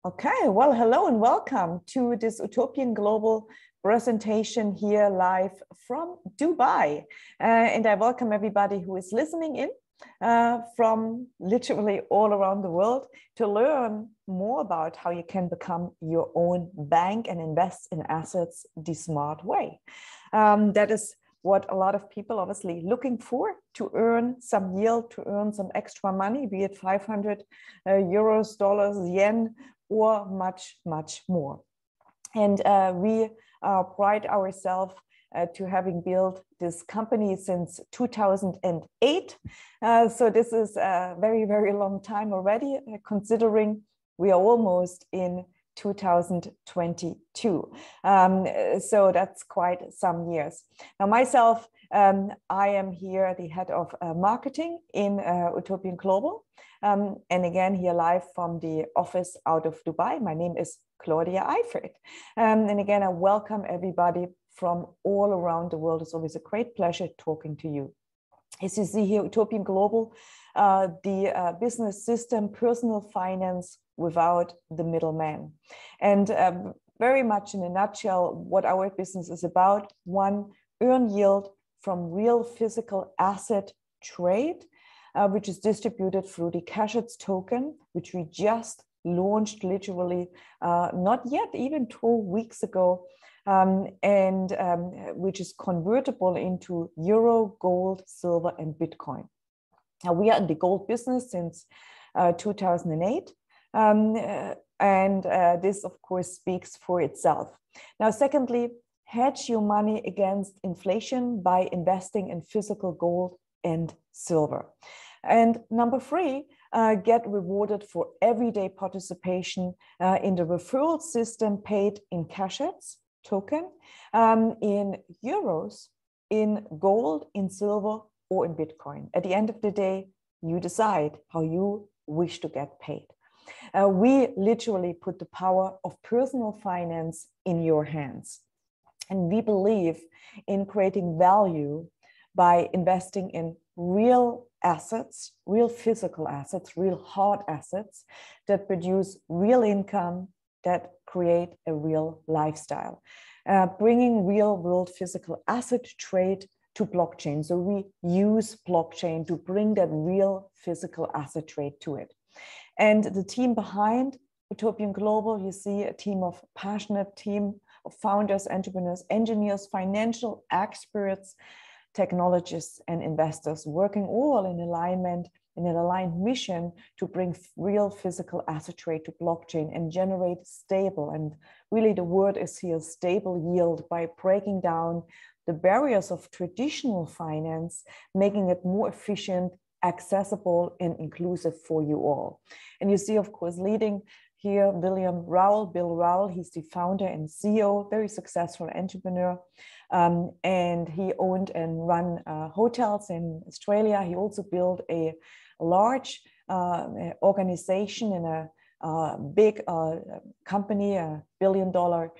Okay, well, hello and welcome to this Utopian Global presentation here live from Dubai. And I welcome everybody who is listening in from literally all around the world to learn more about how you can become your own bank and invest in assets the smart way. That is what a lot of people obviously looking for, to earn some yield, to earn some extra money, be it 500 euros, dollars, yen, or much, much more. And we pride ourselves to having built this company since 2008. So this is a very, very long time already, considering we are almost in 2022. So that's quite some years. Now myself, I am here the head of marketing in Utopian Global. And again, here live from the office out of Dubai. My name is Claudia Eifert. And again, I welcome everybody from all around the world. It's always a great pleasure talking to you. As you see here, Utopian Global, the business system, personal finance without the middleman. And very much in a nutshell, what our business is about: one, earn yield from real physical asset trade, which is distributed through the Cashets token, which we just launched literally not yet, even 2 weeks ago, and which is convertible into euro, gold, silver, and Bitcoin. Now, we are in the gold business since 2008, and this, of course, speaks for itself. Now, secondly, hedge your money against inflation by investing in physical gold and silver. And number three, get rewarded for everyday participation in the referral system paid in Cashets token, in euros, in gold, in silver, or in Bitcoin. At the end of the day, you decide how you wish to get paid. We literally put the power of personal finance in your hands. And we believe in creating value by investing in real assets, real physical assets, real hard assets that produce real income, that create a real lifestyle, bringing real world physical asset trade to blockchain. So we use blockchain to bring that real physical asset trade to it. And the team behind Utopian Global, you see a team of passionate team of founders, entrepreneurs, engineers, financial experts, technologists, and investors working all in alignment, in an aligned mission to bring real physical asset trade to blockchain and generate stable, and really the word is here, stable yield, by breaking down the barriers of traditional finance, making it more efficient, accessible, and inclusive for you all. And you see, of course, leading here, Bill Rowell, he's the founder and CEO, very successful entrepreneur. And he owned and run hotels in Australia. He also built a large organization in a big company, a billion-dollar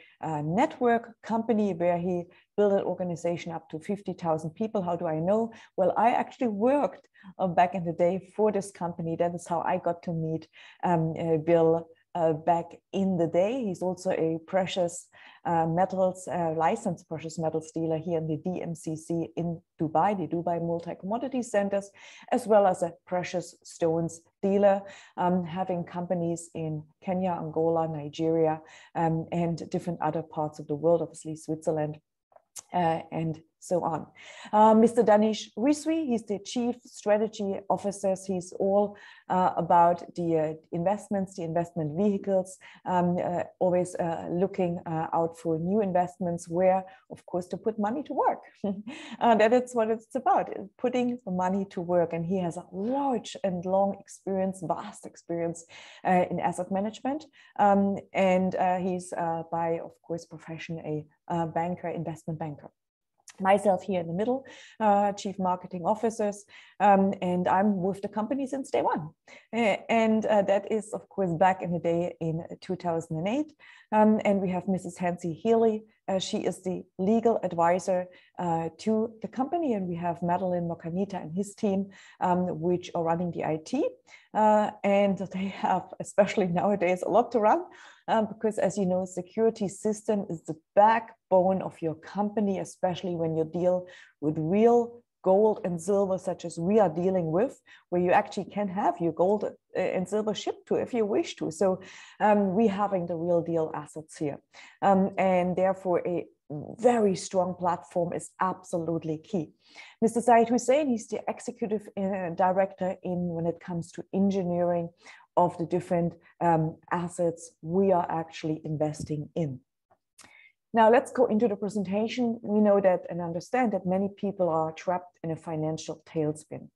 network company, where he built an organization up to 50,000 people. How do I know? Well, I actually worked back in the day for this company. That is how I got to meet Bill back in the day. He's also a precious metals, licensed precious metals dealer here in the DMCC in Dubai, the Dubai Multi-Commodity Centers, as well as a precious stones dealer, having companies in Kenya, Angola, Nigeria, and different other parts of the world, obviously Switzerland, and so on. Mr. Danish Riswi, he's the Chief Strategy Officer. He's all about the investments, the investment vehicles, always looking out for new investments where, of course, to put money to work. That is what it's about, putting money to work. And he has a large and long experience, vast experience in asset management. And he's by, of course, profession, a banker, investment banker. Myself here in the middle, Chief Marketing Officers, and I'm with the company since day one. And that is, of course, back in the day in 2008. And we have Mrs. Hansi Healy, She is the legal advisor to the company, and we have Madeline Mocanita and his team, which are running the IT. And they have, especially nowadays, a lot to run because, as you know, security system is the backbone of your company, especially when you deal with real gold and silver, such as we are dealing with, where you actually can have your gold and silver shipped to if you wish to. So we having the real deal assets here. And therefore a very strong platform is absolutely key. Mr. Saeed Hussein, he's the executive director when it comes to engineering of the different assets we are actually investing in. Now let's go into the presentation. We know that and understand that many people are trapped in a financial tailspin.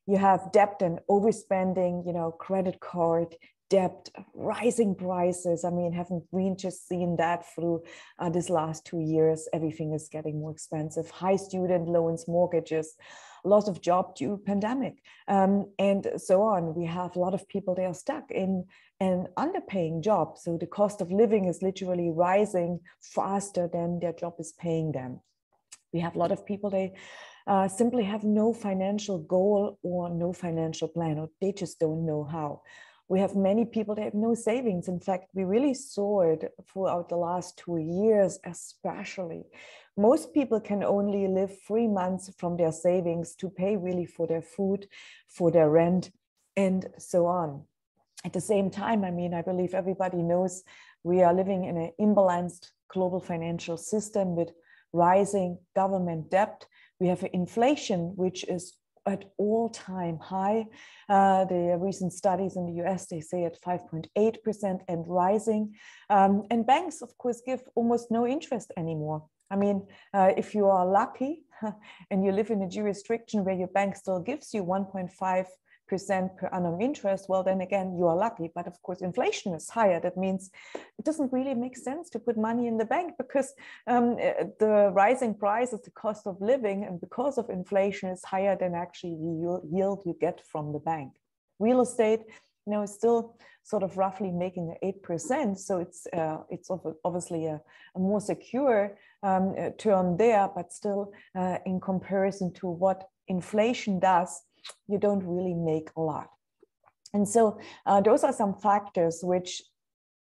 You have debt and overspending, you know, credit card debt, rising prices. I mean, haven't we just seen that through this last 2 years? Everything is getting more expensive. High student loans, mortgages, loss of job due pandemic, and so on. We have a lot of people, they are stuck in an underpaying job. So the cost of living is literally rising faster than their job is paying them. We have a lot of people, they simply have no financial goal or no financial plan, or they just don't know how. We have many people that have no savings. In fact, we really saw it throughout the last 2 years, especially. Most people can only live 3 months from their savings to pay really for their food, for their rent, and so on. At the same time, I mean, I believe everybody knows we are living in an imbalanced global financial system with rising government debt. We have inflation, which is at all-time high. The recent studies in the US, they say at 5.8% and rising. And banks, of course, give almost no interest anymore. I mean, if you are lucky and you live in a jurisdiction where your bank still gives you 1.5% per annum interest, well, then again, you are lucky. But of course, inflation is higher. That means it doesn't really make sense to put money in the bank because the rising prices, the cost of living, and because of inflation is higher than actually the yield you get from the bank. Real estate, you know, is still sort of roughly making 8%. So it's obviously a more secure term there, but still in comparison to what inflation does, you don't really make a lot. And so those are some factors which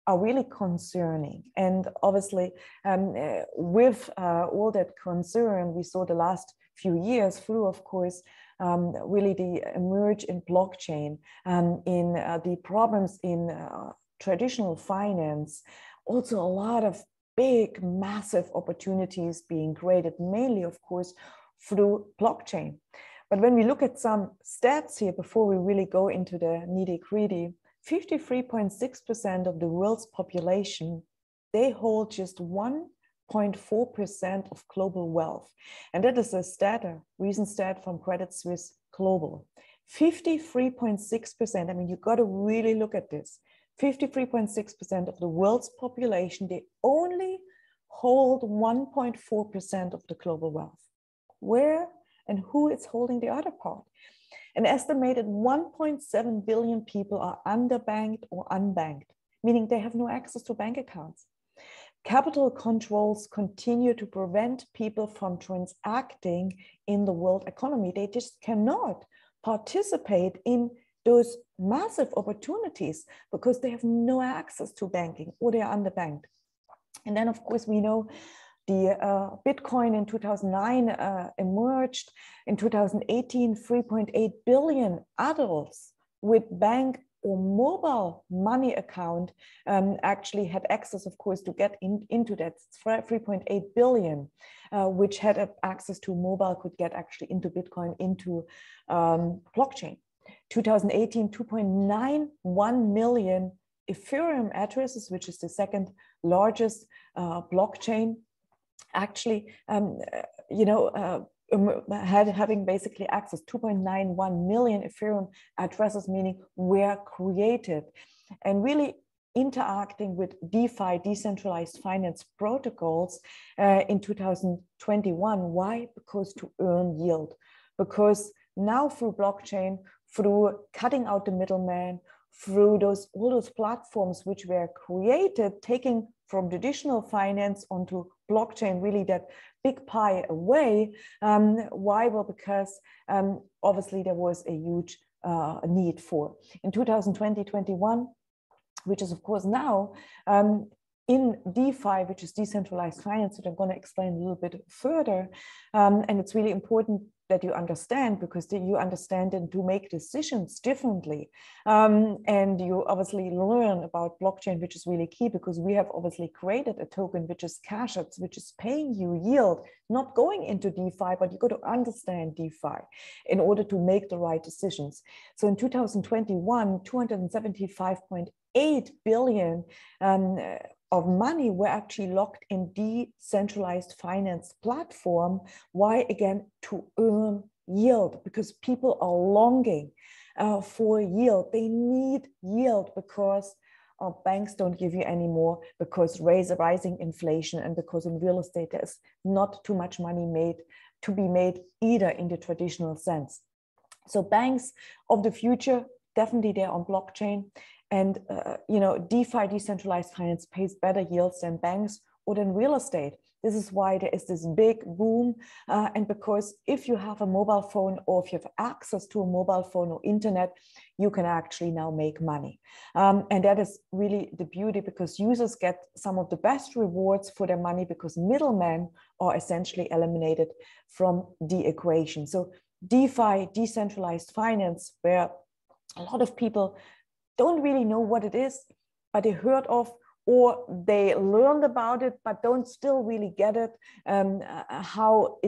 are really concerning. And obviously with all that concern, we saw the last few years through, of course, really the emerge in blockchain, in the problems in traditional finance, also a lot of big, massive opportunities being created, mainly, of course, through blockchain. But when we look at some stats here, before we really go into the nitty-gritty, 53.6% of the world's population, they hold just 1.4% of global wealth. And that is a recent stat from Credit Suisse Global. 53.6%, I mean, you got to really look at this. 53.6% of the world's population, they only hold 1.4% of the global wealth. Where and who is holding the other part? An estimated 1.7 billion people are underbanked or unbanked, meaning they have no access to bank accounts. Capital controls continue to prevent people from transacting in the world economy. They just cannot participate in those massive opportunities because they have no access to banking or they are underbanked. And then, of course, we know the Bitcoin in 2009 emerged. In 2018, 3.8 billion adults with bank or mobile money account actually had access, of course, to get into that 3.8 billion, which had access to mobile, could get actually into Bitcoin, into blockchain. 2018, 2.91 million Ethereum addresses, which is the second largest blockchain, actually, having basically access. 2.91 million Ethereum addresses, meaning were created, and really interacting with DeFi, decentralized finance protocols in 2021. Why? Because to earn yield. Because now through blockchain, through cutting out the middleman, through all those platforms which were created, taking from traditional finance onto blockchain, really that big pie away. Why? Well, because obviously there was a huge need for. In 2020-21, which is of course now, in DeFi, which is decentralized finance, that I'm going to explain a little bit further. And it's really important that you understand, because you understand and to make decisions differently. And you obviously learn about blockchain, which is really key, because we have obviously created a token, which is Cashets, which is paying you yield, not going into DeFi, but you got to understand DeFi in order to make the right decisions. So in 2021, 275.8 billion of money were actually locked in decentralized finance platform. Why? Again, to earn yield, because people are longing for yield. They need yield because banks don't give you any more, because rising inflation, and because in real estate there's not too much money to be made either in the traditional sense. So banks of the future, definitely they're on blockchain. And, DeFi, decentralized finance, pays better yields than banks or than real estate. This is why there is this big boom. And because if you have a mobile phone, or if you have access to a mobile phone or internet, you can actually now make money. And that is really the beauty, because users get some of the best rewards for their money, because middlemen are essentially eliminated from the equation. So DeFi, decentralized finance, where a lot of people don't really know what it is, but they heard of, or they learned about it, but don't still really get it, how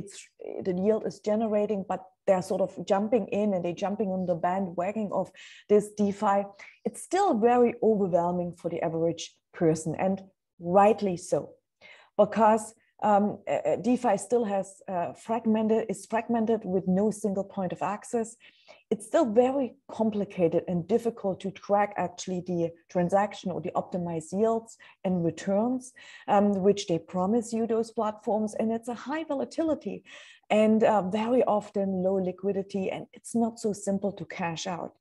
the yield is generating, but they're sort of jumping in, and they're jumping on the bandwagon of this DeFi. It's still very overwhelming for the average person, and rightly so, because DeFi still is fragmented with no single point of access. It's still very complicated and difficult to track actually the transaction or the optimized yields and returns, which they promise you, those platforms. And it's a high volatility and very often low liquidity, and it's not so simple to cash out.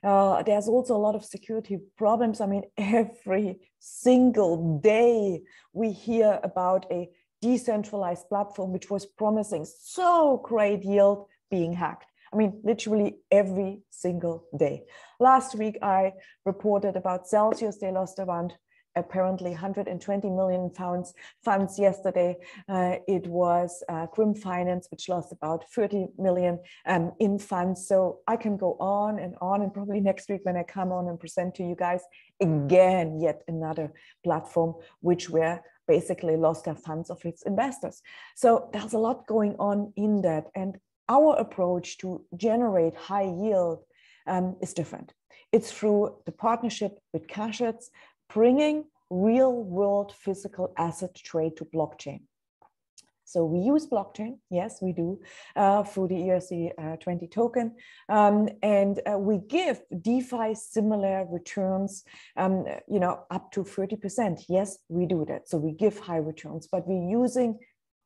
There's also a lot of security problems. I mean, every single day we hear about a decentralized platform which was promising so great yield being hacked. I mean, literally every single day. Last week, I reported about Celsius. They lost around apparently 120 million funds yesterday. It was Grim Finance, which lost about 30 million in funds. So I can go on, and probably next week when I come on and present to you guys again, yet another platform which were basically lost their funds of its investors. So there's a lot going on in that. And our approach to generate high yield is different. It's through the partnership with Cashets, bringing real world physical asset trade to blockchain. So we use blockchain, yes, we do, through the ERC20 token, and we give DeFi similar returns, up to 30%. Yes, we do that. So we give high returns, but we're using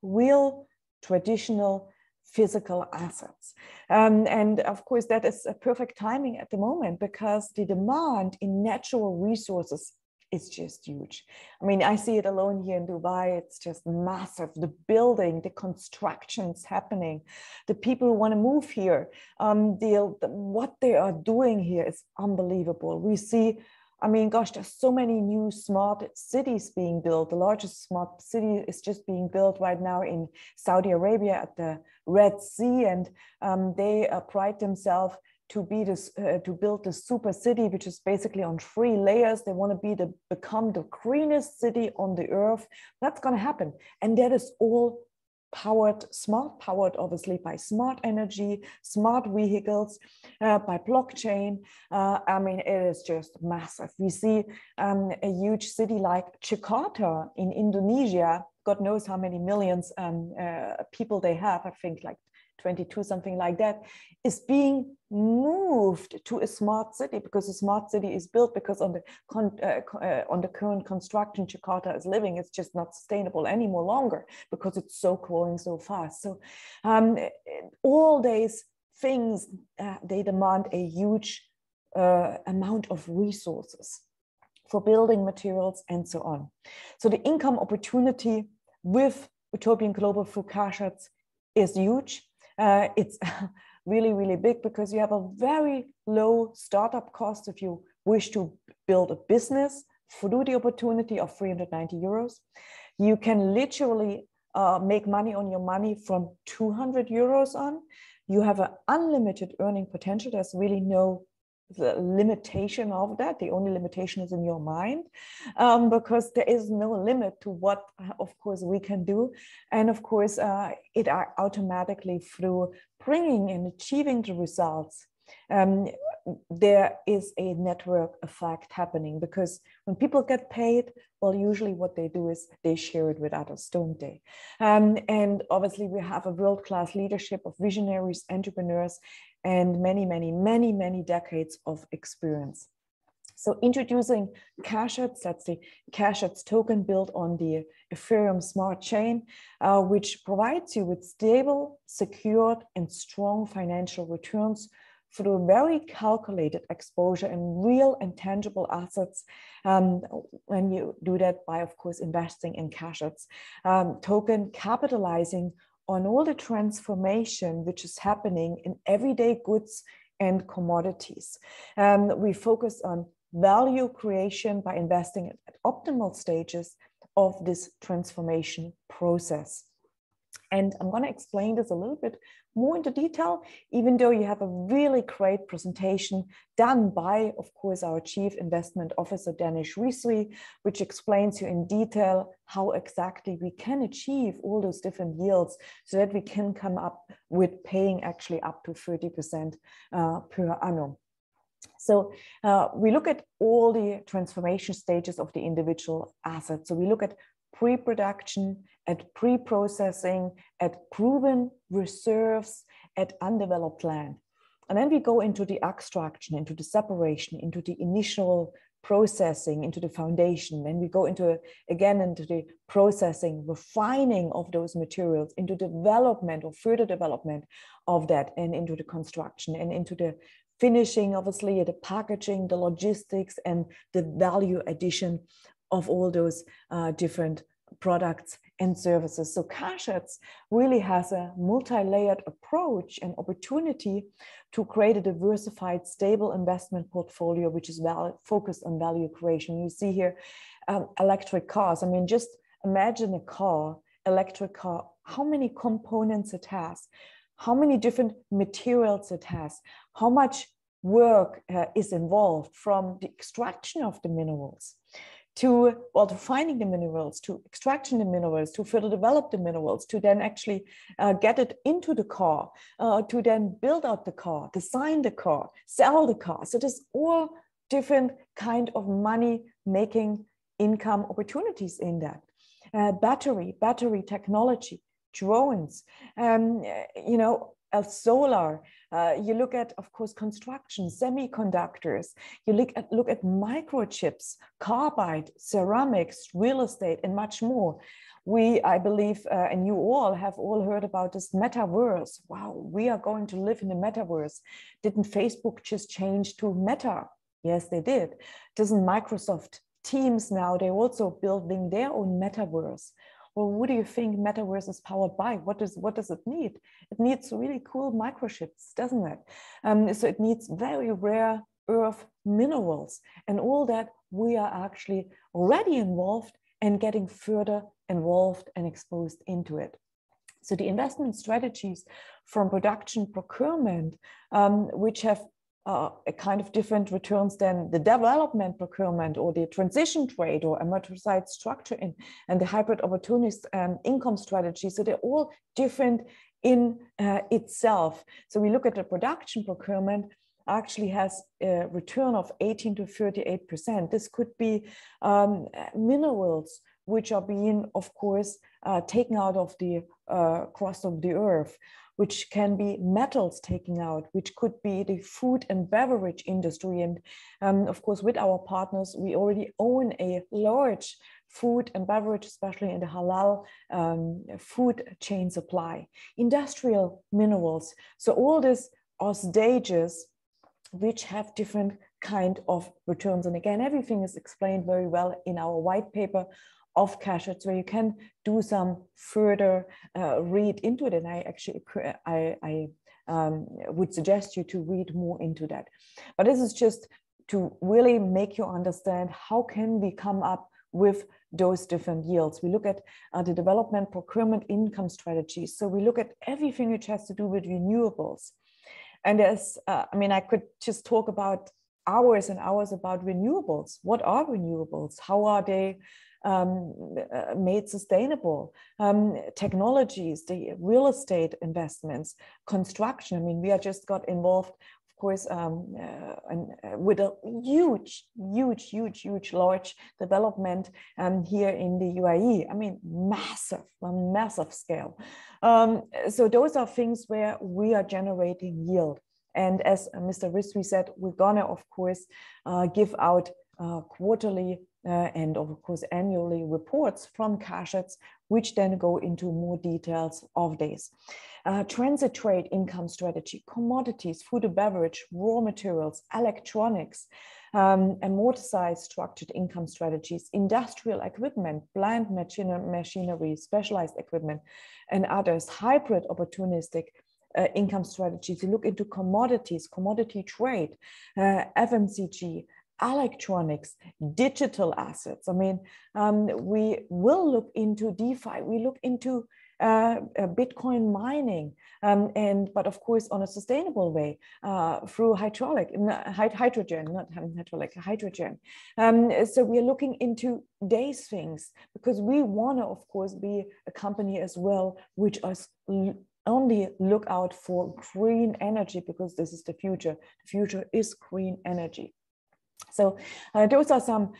real traditional physical assets. And of course, that is a perfect timing at the moment, because the demand in natural resources is just huge. I mean, I see it alone here in Dubai. It's just massive. The building, the constructions happening, the people who want to move here, what they are doing here is unbelievable. We see, I mean, gosh, there's so many new smart cities being built. The largest smart city is just being built right now in Saudi Arabia at the Red Sea, and they pride themselves to build this super city, which is basically on 3 layers. They want to become the greenest city on the earth. That's going to happen, and that is all smart powered, obviously, by smart energy, smart vehicles, by blockchain. I mean, it is just massive. We see a huge city like Jakarta in Indonesia. God knows how many millions people they have. I think like 22, something like that, is being moved to a smart city, because a smart city is built, because on the current construction Jakarta is living, it's just not sustainable anymore longer, because it's so growing so fast. So all these things, they demand a huge amount of resources for building materials and so on. So the income opportunity with Utopian Global through Karshats is huge. It's really, really big because you have a very low startup cost if you wish to build a business through the opportunity of 390 euros. You can literally make money on your money from 200 euros on. You have an unlimited earning potential. There's really no limitation of that. The only limitation is in your mind, because there is no limit to what, of course, we can do. And of course, it automatically through bringing and achieving the results, there is a network effect happening, because when people get paid, well, usually what they do is they share it with others, don't they? And obviously we have a world-class leadership of visionaries, entrepreneurs, and many decades of experience. So introducing Karshats, that's the Karshats token built on the Ethereum smart chain, which provides you with stable, secured, and strong financial returns through a very calculated exposure in real and tangible assets, when you do that by, of course, investing in Karshats token, capitalizing on all the transformation which is happening in everyday goods and commodities. We focus on value creation by investing at optimal stages of this transformation process. And I'm going to explain this a little bit more into detail, even though you have a really great presentation done by, of course, our Chief Investment Officer, Danish Riesri, which explains you in detail how exactly we can achieve all those different yields so that we can come up with paying actually up to 30% per annum. So we look at all the transformation stages of the individual assets. So we look at pre-production, at pre-processing, at proven reserves, at undeveloped land. And then we go into the extraction, into the separation, into the initial processing, into the foundation. Then we go into the processing, refining of those materials, into development or further development of that, and into the construction, and into the finishing, obviously, the packaging, the logistics, and the value addition of all those different products and services. So Karshats really has a multi-layered approach and opportunity to create a diversified, stable investment portfolio, which is focused on value creation. You see here electric cars. I mean, just imagine a car, electric car, how many components it has, how many different materials it has, how much work is involved from the extraction of the minerals to finding the minerals, to extraction the minerals, to further develop the minerals, to then actually get it into the car, to then build out the car, design the car, sell the car. So there's all different kind of money-making income opportunities in that. Battery technology, drones, solar. You look at, of course, construction, semiconductors. You look at microchips, carbide, ceramics, real estate, and much more. I believe, and you all have heard about this metaverse. Wow, we are going to live in the metaverse. Didn't Facebook just change to Meta? Yes, they did. Doesn't Microsoft Teams now, they're also building their own metaverse? Well, what do you think metaverse is powered by? What does it need? It needs really cool microchips, doesn't it? So it needs very rare earth minerals, and all that we are actually already involved and getting further involved and exposed into it. So the investment strategies from production procurement, which have a kind of different returns than the development procurement or the transition trade or amortized structure and the hybrid opportunist income strategy. So they're all different in itself. So we look at the production procurement actually has a return of 18 to 38%. This could be minerals which are being, of course, taken out of the crust of the earth, which can be metals taken out, which could be the food and beverage industry. And of course, with our partners, we already own a large food and beverage, especially in the halal food chain supply. Industrial minerals. So all these are stages which have different kind of returns. And again, everything is explained very well in our white paper of Cashets, where you can do some further read into it. And I actually, would suggest you to read more into that. But this is just to really make you understand how can we come up with those different yields. We look at the development, procurement, income strategies. So we look at everything which has to do with renewables. And as I mean, I could just talk about hours and hours about renewables. What are renewables? How are they made sustainable? Technologies, the real estate investments, construction. I mean, we are just got involved, of course, with a huge, large development here in the UAE. I mean, on massive scale. So those are things where we are generating yield. And as Mr. Rizvi said, we're gonna, of course, give out quarterly and of course annually reports from Cashets, which then go into more details of this. Transit trade income strategy, commodities, food and beverage, raw materials, electronics, amortized structured income strategies, industrial equipment, plant machinery, specialized equipment, and others, hybrid opportunistic income strategies. You look into commodities, commodity trade, FMCG, electronics, digital assets. I mean, we will look into DeFi, we look into Bitcoin mining, but of course on a sustainable way through hydrogen. So we are looking into these things because we want to, of course, be a company as well, which is only look out for green energy, because this is the future. The future is green energy. So those are some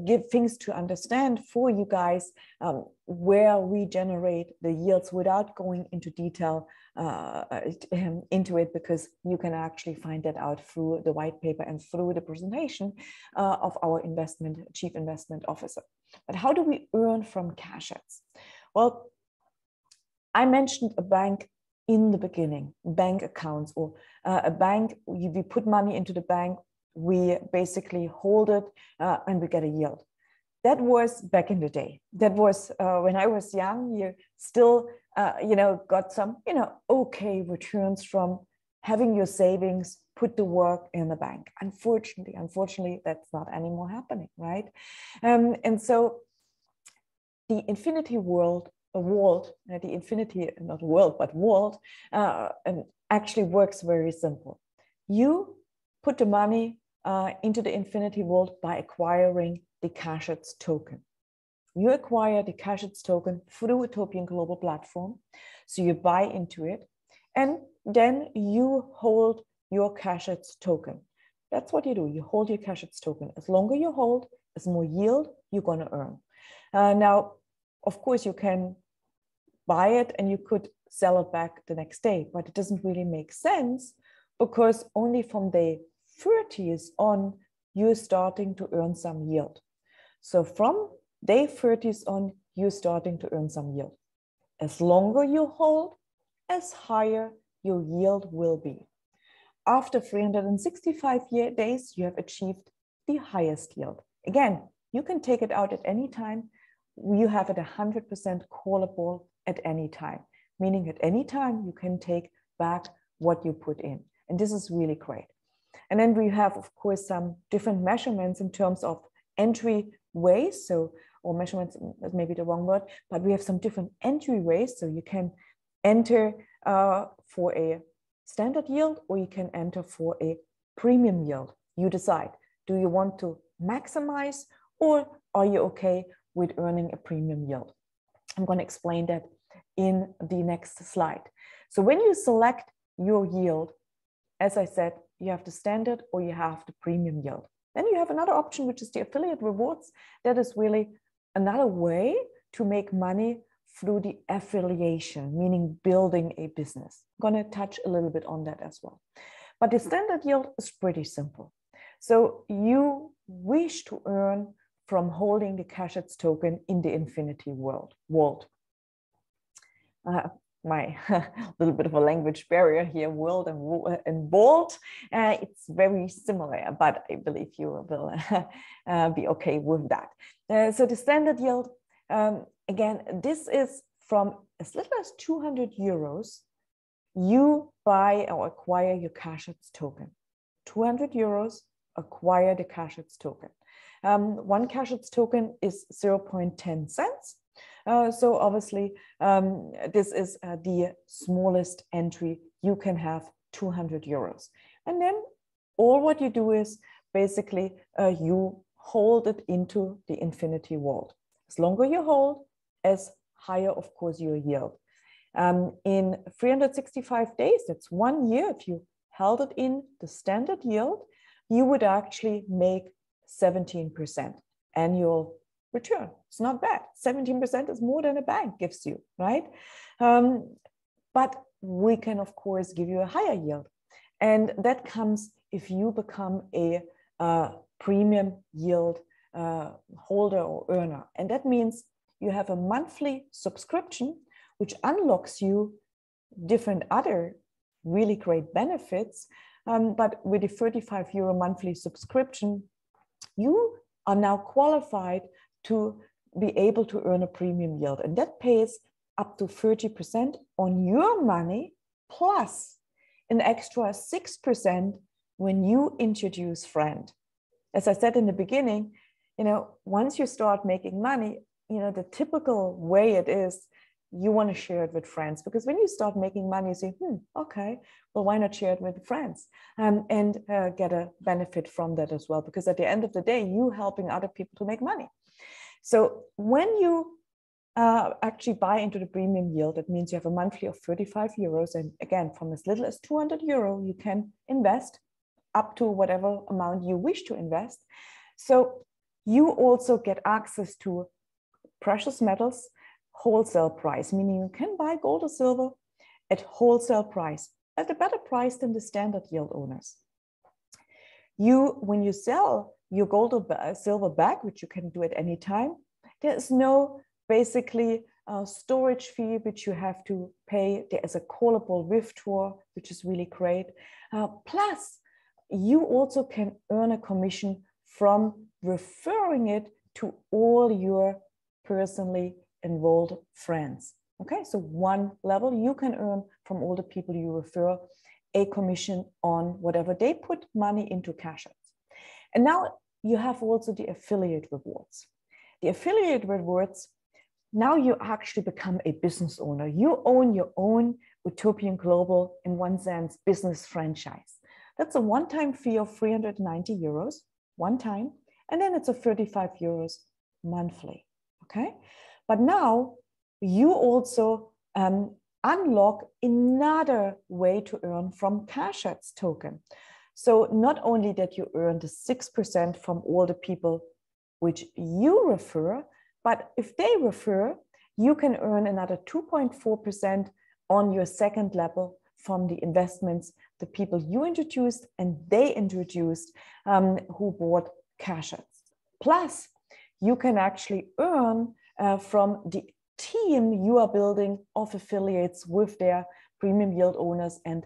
give things to understand for you guys where we generate the yields without going into detail into it, because you can actually find that out through the white paper and through the presentation of our chief investment officer. But how do we earn from Cashets? Well, I mentioned a bank in the beginning, bank accounts, or a bank, we put money into the bank, we basically hold it and we get a yield. That was back in the day. That was when I was young, you still, got some, okay returns from having your savings put to work in the bank. Unfortunately, that's not anymore happening, right? And so the infinity world, the infinity, not world, but world, actually works very simple. You put the money into the infinity world by acquiring the Cashets token. You acquire the Cashets token through Utopian global platform. So you buy into it, and then you hold your Cashets token. That's what you do. You hold your Cashets token. As longer you hold, as more yield you're going to earn. Now, of course, you can buy it and you could sell it back the next day, but it doesn't really make sense, because only from day 30s on, you're starting to earn some yield. So from day 30s on, you're starting to earn some yield. As longer you hold, as higher your yield will be. After 365 days, you have achieved the highest yield. Again, you can take it out at any time. You have it 100% callable at any time, meaning at any time you can take back what you put in. And this is really great. And then we have, of course, some different measurements in terms of entry ways. So, or measurements is maybe the wrong word, but we have some different entry ways. So you can enter for a standard yield, or you can enter for a premium yield. You decide, do you want to maximize, or are you okay with earning a premium yield? I'm going to explain that in the next slide. So when you select your yield, as I said, you have the standard or you have the premium yield. Then you have another option, which is the affiliate rewards. That is really another way to make money through the affiliation, meaning building a business. I'm going to touch a little bit on that as well. But the standard yield is pretty simple. So you wish to earn from holding the Cashets token in the infinity world. my little bit of a language barrier here, world and bold. It's very similar, but I believe you will be okay with that. So the standard yield, again, this is from as little as 200 euros. You buy or acquire your Cashets token. 200 euros, acquire the Cashets token. One Cashets token is 0.10 cents. So obviously, this is the smallest entry you can have, 200 euros. And then all what you do is basically you hold it into the infinity vault. As longer you hold, as higher, of course, your yield. In 365 days, that's 1 year, if you held it in the standard yield, you would actually make 17% annual return. It's not bad. 17% is more than a bank gives you, right? But we can, of course, give you a higher yield. And that comes if you become a premium yield holder or earner. And that means you have a monthly subscription, which unlocks you different other really great benefits. But with a 35 euro monthly subscription, you are now qualified to be able to earn a premium yield. And that pays up to 30% on your money, plus an extra 6% when you introduce friend. As I said in the beginning, once you start making money, the typical way it is, you want to share it with friends, because when you start making money, you say, okay, well, why not share it with friends and get a benefit from that as well? Because at the end of the day, you helping other people to make money. So when you actually buy into the premium yield, that means you have a monthly of 35 euros. And again, from as little as 200 euro, you can invest up to whatever amount you wish to invest. So you also get access to precious metals wholesale price, meaning you can buy gold or silver at wholesale price, at a better price than the standard yield owners. When you sell your gold or silver back, which you can do at any time, there is no basically storage fee which you have to pay. There is a callable withdrawal, which is really great. Plus, you also can earn a commission from referring it to all your personally enrolled friends. Okay, so one level you can earn from all the people you refer a commission on whatever they put money into Cashets. And now you have also the affiliate rewards. The affiliate rewards, now you actually become a business owner. You own your own Utopian Global, in one sense, business franchise. That's a one-time fee of 390 euros, one time, and then it's a 35 euros monthly, okay? But now you also unlock another way to earn from Cashets token. So not only that you earn the 6% from all the people which you refer, but if they refer, you can earn another 2.4% on your second level from the investments, the people you introduced and they introduced who bought Cashets. Plus, you can actually earn from the team you are building of affiliates with their premium yield owners and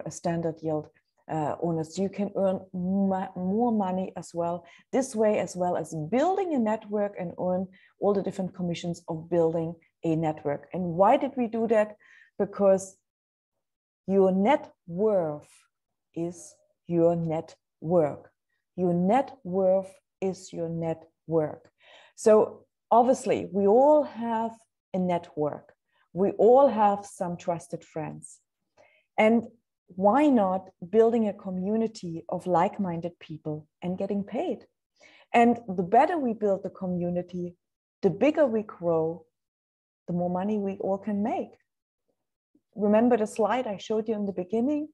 standard yield owners. You can earn more money as well this way, as well as building a network and earn all the different commissions of building a network. And why did we do that? Because your net worth is your net work. Your net worth is your net work. So obviously, we all have a network. We all have some trusted friends. And why not building a community of like-minded people and getting paid? And the better we build the community, the bigger we grow, the more money we all can make. Remember the slide I showed you in the beginning,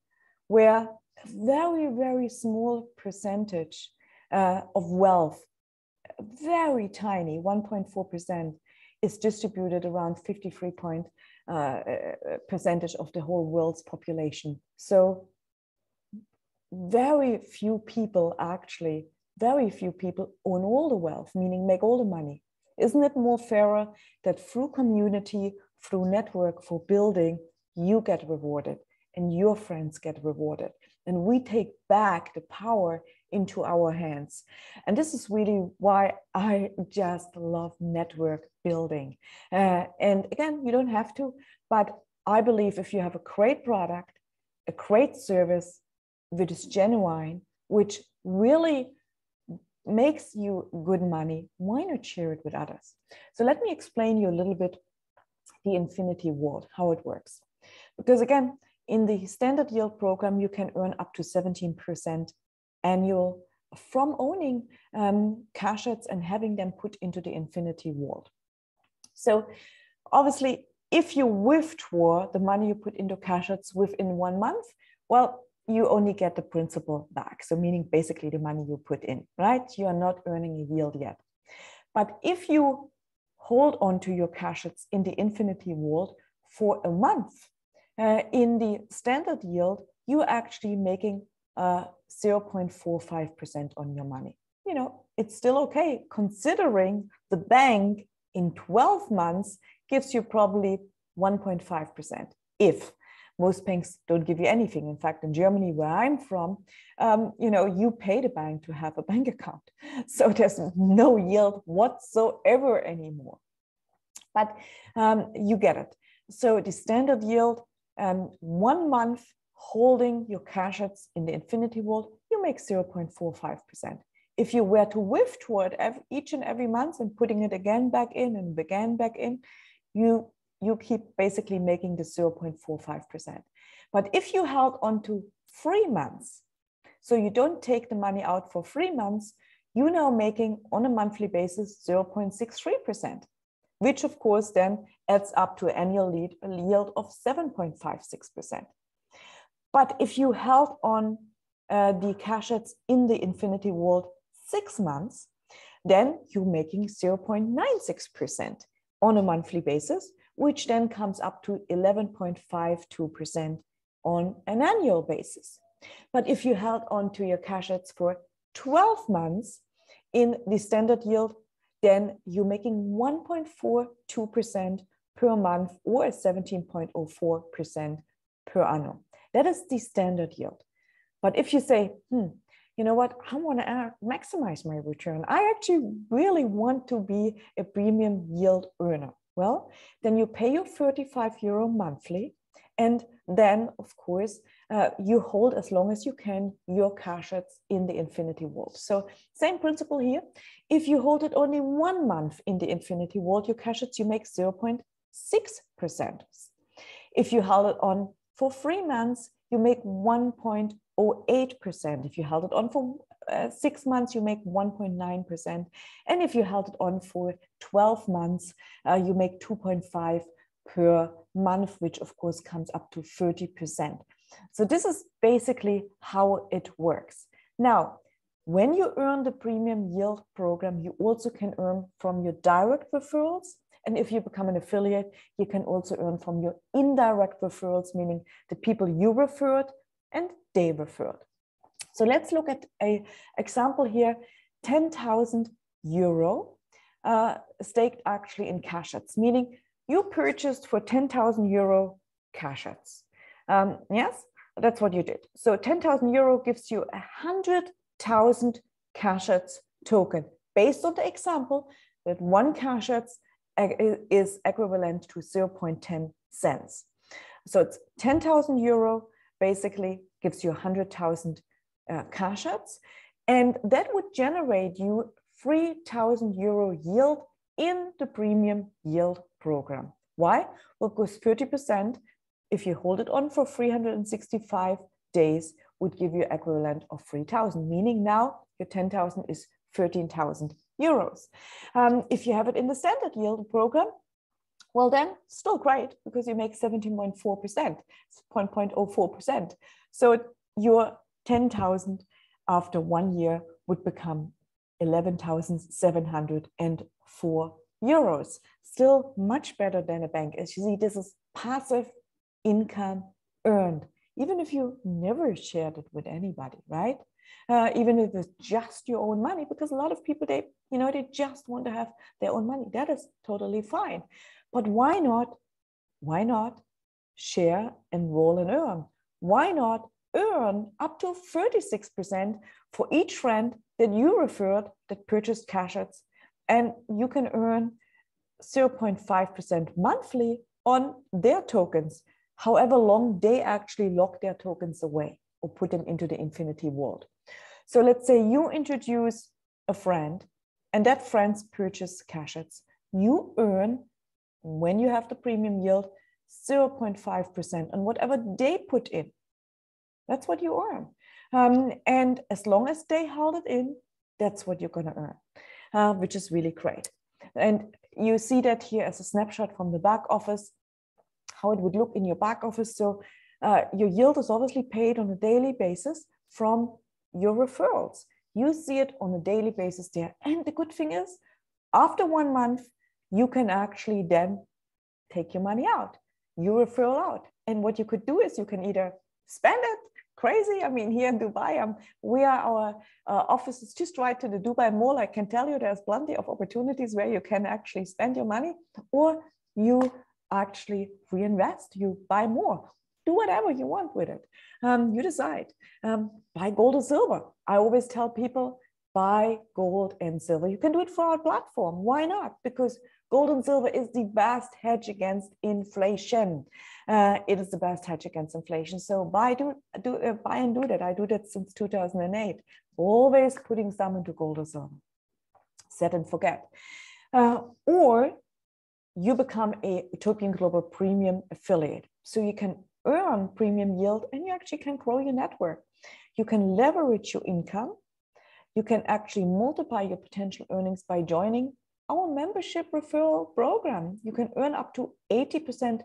where a very, very small percentage of wealth, very tiny, 1.4%, is distributed around 53% of the whole world's population. So very few people own all the wealth, meaning make all the money. Isn't it more fairer that through community through network for building, you get rewarded and your friends get rewarded. And we take back the power into our hands. And this is really why I just love network building. And again, you don't have to, but I believe if you have a great product, a great service, which is genuine, which really makes you good money, why not share it with others? So let me explain you a little bit the infinity world, how it works. Because again, in the standard yield program, you can earn up to 17% annual from owning cash assets and having them put into the infinity world. So obviously, if you withdraw the money you put into cash assets within 1 month, well, you only get the principal back. So meaning basically the money you put in, right? You are not earning a yield yet. But if you hold on to your cash assets in the infinity world for a month, in the standard yield, you're actually making 0.45% on your money. You know, it's still okay, considering the bank in 12 months gives you probably 1.5%. If most banks don't give you anything. In fact, in Germany, where I'm from, you know, you pay the bank to have a bank account. So there's no yield whatsoever anymore. But you get it. So the standard yield, 1 month holding your cash assets in the infinity world, you make 0.45%. If you were to withdraw it each and every month and putting it again back in and again back in, you keep basically making the 0.45%. But if you held on to 3 months, so you don't take the money out for 3 months, you're now making on a monthly basis 0.63%, which of course then adds up to an annual yield of 7.56%. But if you held on the cash assets in the infinity world 6 months, then you're making 0.96% on a monthly basis, which then comes up to 11.52% on an annual basis. But if you held on to your cash assets for 12 months in the standard yield, then you're making 1.42% per month or 17.04% per annum. That is the standard yield. But if you say, you know what, I want to maximize my return, I actually really want to be a premium yield earner. Well, then you pay your 35 euro monthly. And then, of course, you hold as long as you can your cash assets in the infinity world. So same principle here. If you hold it only 1 month in the infinity world, your cash assets, you make 0.6%. If you held it on for 3 months, you make 1.08%. If you held it on for 6 months, you make 1.9%. And if you held it on for 12 months, you make 2.5 per month, which of course comes up to 30%. So this is basically how it works. Now, when you earn the premium yield program, you also can earn from your direct referrals. And if you become an affiliate, you can also earn from your indirect referrals, meaning the people you referred and they referred. So let's look at an example here, 10,000 euro staked actually in cash assets, meaning you purchased for 10,000 euro cash assets. Yes, that's what you did. So 10,000 euro gives you 100,000 cash assets token based on the example that one cash assets is equivalent to 0.10 cents. So it's 10,000 euro basically gives you 100,000 cash assets, and that would generate you 3,000 euro yield in the premium yield program. Why? Well, because 30%, if you hold it on for 365 days, would give you equivalent of 3,000, meaning now your 10,000 is 13,000 euros. If you have it in the standard yield program, well then still great, because you make 17.4%, 0.04%. So your 10,000 after 1 year would become 11,704 euros. Still much better than a bank. As you see, this is passive income earned, even if you never shared it with anybody, right? Even if it's just your own money, because a lot of people, they just want to have their own money. That is totally fine. But why not why not share, enroll, and earn? Why not earn up to 36% for each friend that you referred that purchased Cashets? And you can earn 0.5% monthly on their tokens, however long they actually lock their tokens away or put them into the infinity vault. So let's say you introduce a friend and that friend's purchase Cashets. You earn, when you have the premium yield, 0.5% on whatever they put in. That's what you earn. And as long as they held it in, that's what you're going to earn, which is really great. And you see that here as a snapshot from the back office, how it would look in your back office. So your yield is obviously paid on a daily basis from your referrals. You see it on a daily basis there. And the good thing is, after 1 month, you can actually then take your money out, your referral out. And what you could do is you can either spend it crazy. I mean, here in Dubai, our office is just right to the Dubai Mall. I can tell you there's plenty of opportunities where you can actually spend your money, or you actually reinvest, you buy more. Do whatever you want with it. You decide. Buy gold or silver. I always tell people, buy gold and silver. You can do it for our platform. Why not? Because gold and silver is the best hedge against inflation. It is the best hedge against inflation. So buy and do that. I do that since 2008. Always putting some into gold or silver. Set and forget. Or you become a Utopian Global Premium affiliate. So you can earn premium yield and you actually can grow your network. You can leverage your income. You can actually multiply your potential earnings by joining our membership referral program. You can earn up to 80%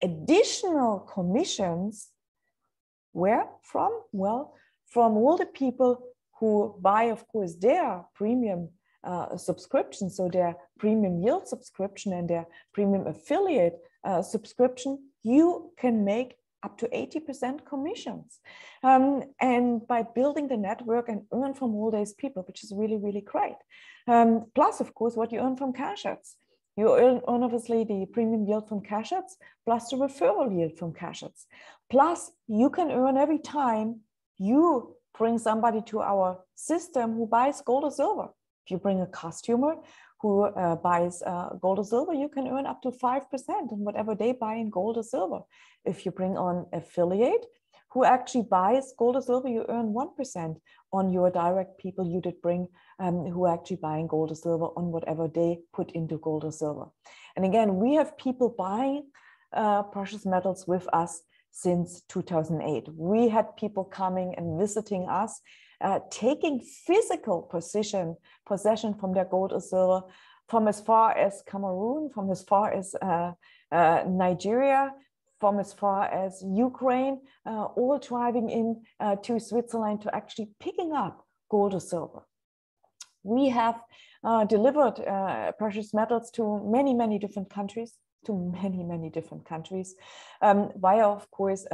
additional commissions. Where from? Well, from all the people who buy, of course, their premium subscription, so their premium yield subscription and their premium affiliate subscription, you can make up to 80% commissions. And by building the network and earn from all these people, which is really, really great. Plus, of course, what you earn from Cashets. You earn obviously the premium yield from Cashets, plus the referral yield from Cashets. Plus, you can earn every time you bring somebody to our system who buys gold or silver. If you bring a customer who buys gold or silver, you can earn up to 5% on whatever they buy in gold or silver. If you bring on affiliate who actually buys gold or silver, you earn 1% on your direct people you did bring who are actually buying gold or silver on whatever they put into gold or silver. And again, we have people buying precious metals with us since 2008. We had people coming and visiting us, taking physical possession from their gold or silver from as far as Cameroon, from as far as Nigeria, from as far as Ukraine, all driving in to Switzerland to actually picking up gold or silver. We have delivered precious metals to many, many different countries, via, of course,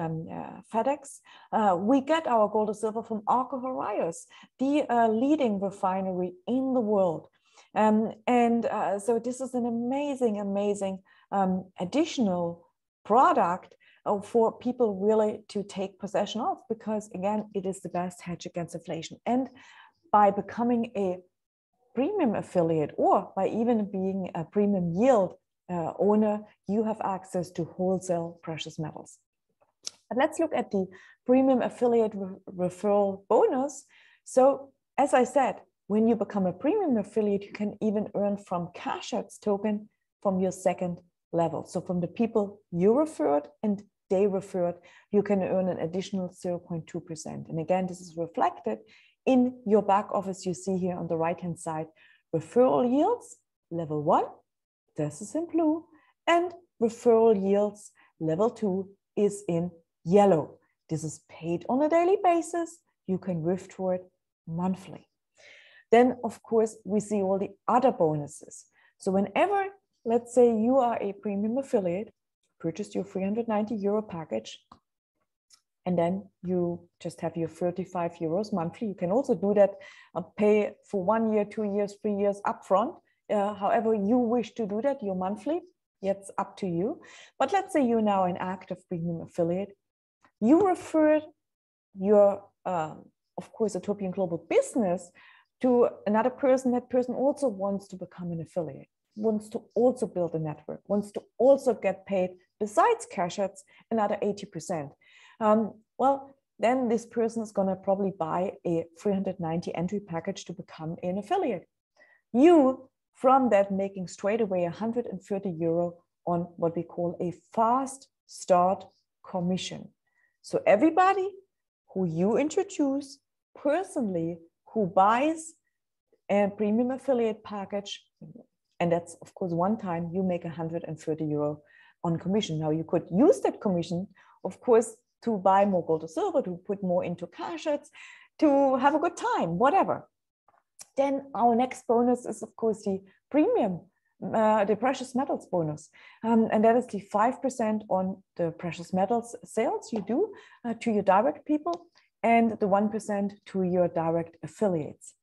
FedEx. We get our gold or silver from Arco Horias, the leading refinery in the world. So this is an amazing, amazing additional product for people really to take possession of, because again, it is the best hedge against inflation. And by becoming a premium affiliate, or by even being a premium yield owner, you have access to wholesale precious metals. But let's look at the premium affiliate referral bonus. So as I said, when you become a premium affiliate, you can even earn from Cashets token from your second level. So from the people you referred and they referred, you can earn an additional 0.2%. And again, this is reflected in your back office. You see here on the right-hand side, referral yields, level 1, this is in blue, and referral yields, level 2 is in yellow. This is paid on a daily basis. You can withdraw it monthly. Then, of course, we see all the other bonuses. So whenever, let's say you are a premium affiliate, purchased your 390 euro package, and then you just have your 35 euros monthly. You can also do that, pay for 1 year, 2 years, 3 years upfront. However you wish to do that, your monthly. It's up to you. But let's say you're now an active premium affiliate. You refer your, of course, Utopian Global business to another person. That person also wants to become an affiliate, wants to also build a network, wants to also get paid, besides cash outs, another 80%. Well, then this person is going to probably buy a 390 entry package to become an affiliate. You, from that, making straight away 130 euro on what we call a fast start commission. So everybody who you introduce personally, who buys a premium affiliate package, and that's of course one time, you make 130 euro on commission. Now you could use that commission, of course, to buy more gold or silver, to put more into cash outs, to have a good time, whatever. Then our next bonus is, of course, the premium, the precious metals bonus. And that is the 5% on the precious metals sales you do to your direct people, and the 1% to your direct affiliates.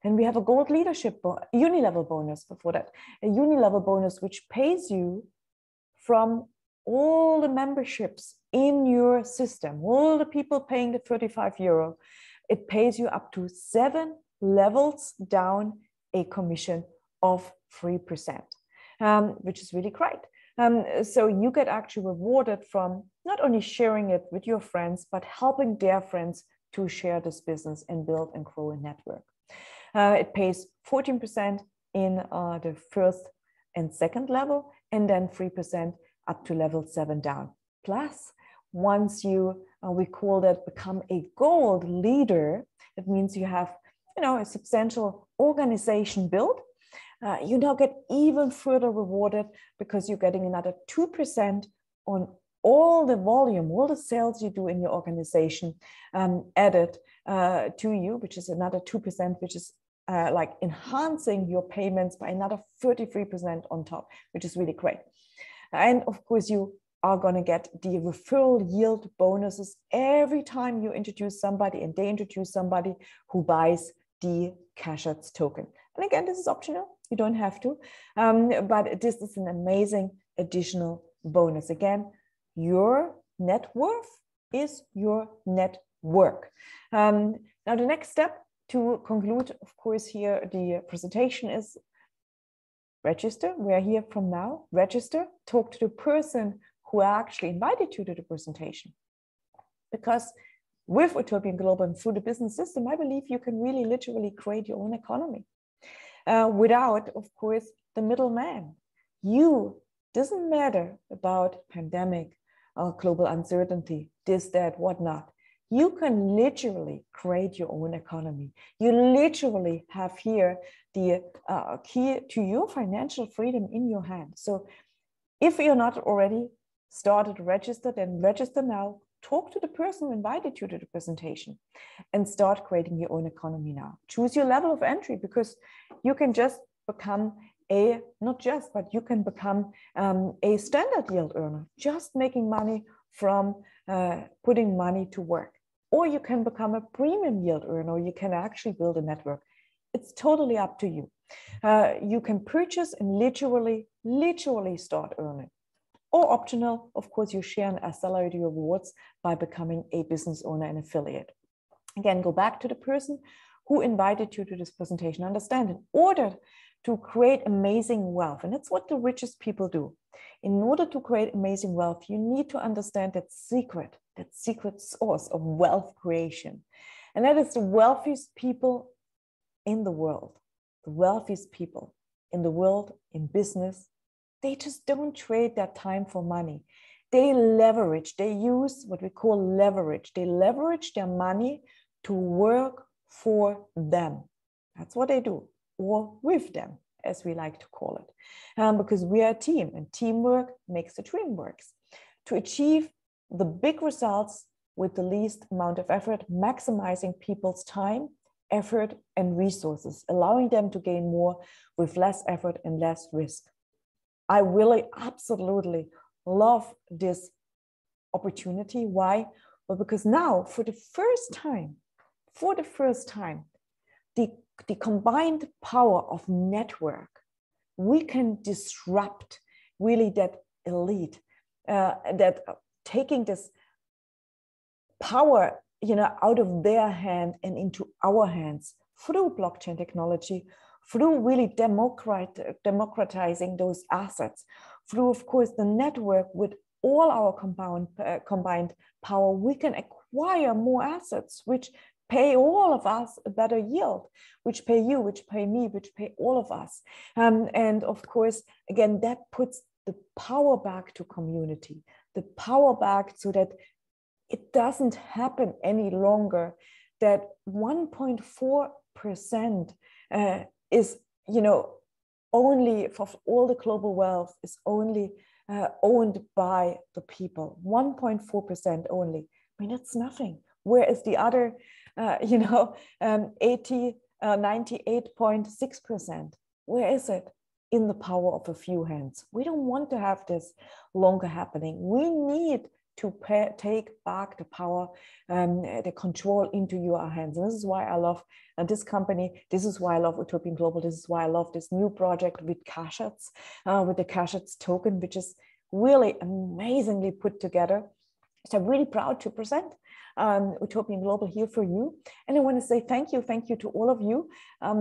Then we have a gold leadership uni-level bonus before that, a uni-level bonus which pays you from all the memberships in your system, all the people paying the 35 euro. It pays you up to 7 levels down a commission of 3%, which is really great. So you get actually rewarded from not only sharing it with your friends, but helping their friends to share this business and build and grow a network. It pays 14% in the first and second level, and then 3% up to level 7 down. Plus, once you, we call that, become a gold leader, it means you have, you know, a substantial organization built. You now get even further rewarded because you're getting another 2% on all the volume, all the sales you do in your organization added to you, which is another 2%, which is like enhancing your payments by another 33% on top, which is really great. And of course, you are going to get the referral yield bonuses every time you introduce somebody and they introduce somebody who buys the cash outs token. And again, this is optional. You don't have to, but this is an amazing additional bonus. Again, your net worth is your net work. Now, the next step to conclude, of course, here the presentation is register. We're here from now. Register, talk to the person who actually invited you to the presentation. Because with Utopian Global and through the business system, I believe you can really literally create your own economy without, of course, the middleman. You, doesn't matter about pandemic, global uncertainty, this, that, whatnot. You can literally create your own economy. You literally have here the key to your financial freedom in your hand. So if you're not already started to register, then register now. Talk to the person who invited you to the presentation and start creating your own economy now. Choose your level of entry, because you can just become a, not just, but you can become a standard yield earner, just making money from putting money to work. Or you can become a premium yield earner, or you can actually build a network. It's totally up to you. You can purchase and literally start earning. Or optional, of course, you share and accelerate your rewards by becoming a business owner and affiliate. Again, go back to the person who invited you to this presentation. Understand, in order to create amazing wealth, and that's what the richest people do. In order to create amazing wealth, you need to understand that secret source of wealth creation. And that is the wealthiest people in the world. The wealthiest people in the world, in business, they just don't trade their time for money. They leverage, they use what we call leverage. They leverage their money to work for them. That's what they do, or with them, as we like to call it. Because we are a team, and teamwork makes the dream works. To achieve the big results with the least amount of effort, maximizing people's time, effort, and resources, allowing them to gain more with less effort and less risk. I really absolutely love this opportunity. Why? Well, because now for the first time, the combined power of network, we can disrupt really that elite, that taking this power, out of their hand and into our hands through blockchain technology, through really democratizing those assets, through, of course, the network with all our combined power, we can acquire more assets, which pay all of us a better yield, which pay you, which pay me, which pay all of us. And of course, again, that puts the power back to community, the power back so that it doesn't happen any longer that 1.4% is, only for all the global wealth is only owned by the people. 1.4% only. I mean, it's nothing. Where is the other, 98.6%? Where is it? In the power of a few hands. We don't want to have this longer happening. We need to take back the power, the control into your hands. And this is why I love this company. This is why I love Utopian Global. This is why I love this new project with Cashets, with the Cashets token, which is really amazingly put together. So I'm really proud to present Utopian Global here for you. And I want to say thank you to all of you.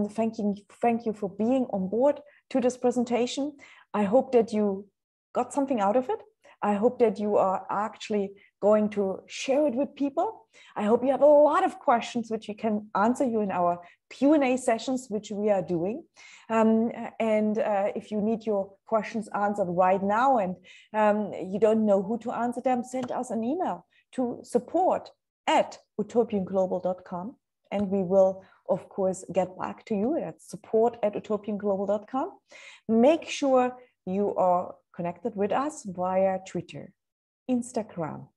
Thank you for being on board to this presentation. I hope that you got something out of it. I hope that you are actually going to share it with people. I hope you have a lot of questions which we can answer you in our Q&A sessions, which we are doing. If you need your questions answered right now and you don't know who to answer them, send us an email to support@utopianglobal.com. And we will, of course, get back to you at support@utopianglobal.com. Make sure you are connected with us via Twitter, Instagram,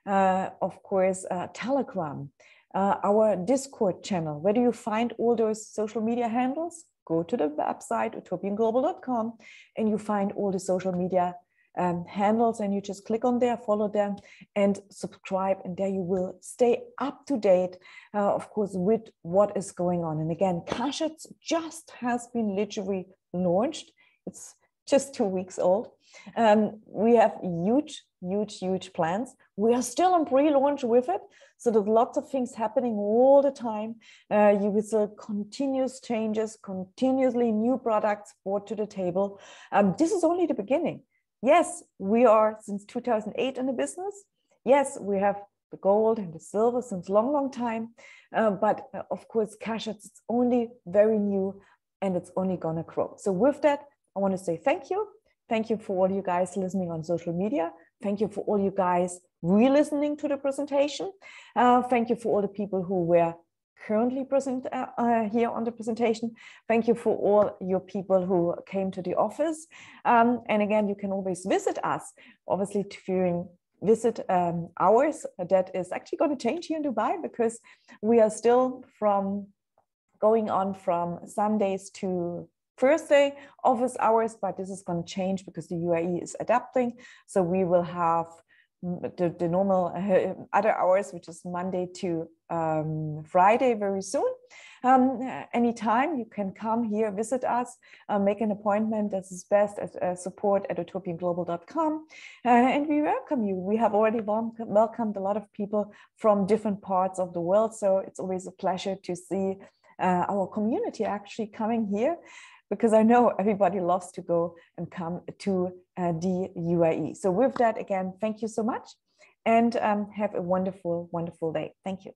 of course, Telegram, our Discord channel. Where do you find all those social media handles? Go to the website, utopianglobal.com, and you find all the social media handles, and you just click on there, follow them, and subscribe, and there you will stay up to date, of course, with what is going on. And again, Cashets just has been literally launched. It's just 2 weeks old. We have huge plans. We are still on pre-launch with it. So there's lots of things happening all the time. You will see continuous changes, continuously new products brought to the table. This is only the beginning. Yes, we are since 2008 in the business. Yes, we have the gold and the silver since long time. But of course, Cashets, it's only very new and it's only gonna grow. So with that, I want to say thank you. Thank you for all you guys listening on social media. Thank you for all you guys re-listening to the presentation. Thank you for all the people who were currently present here on the presentation. Thank you for all your people who came to the office. And again, you can always visit us, obviously during visit hours. That is actually going to change here in Dubai because we are still going on from Sundays to Thursday office hours, but this is going to change because the UAE is adapting. So we will have the normal other hours, which is Monday to Friday very soon. Anytime you can come here, visit us, make an appointment. This is best at support@utopianglobal.com. And we welcome you. We have already welcomed a lot of people from different parts of the world. So it's always a pleasure to see our community actually coming here, because I know everybody loves to go and come to the UAE. So with that, again, thank you so much and have a wonderful, wonderful day. Thank you.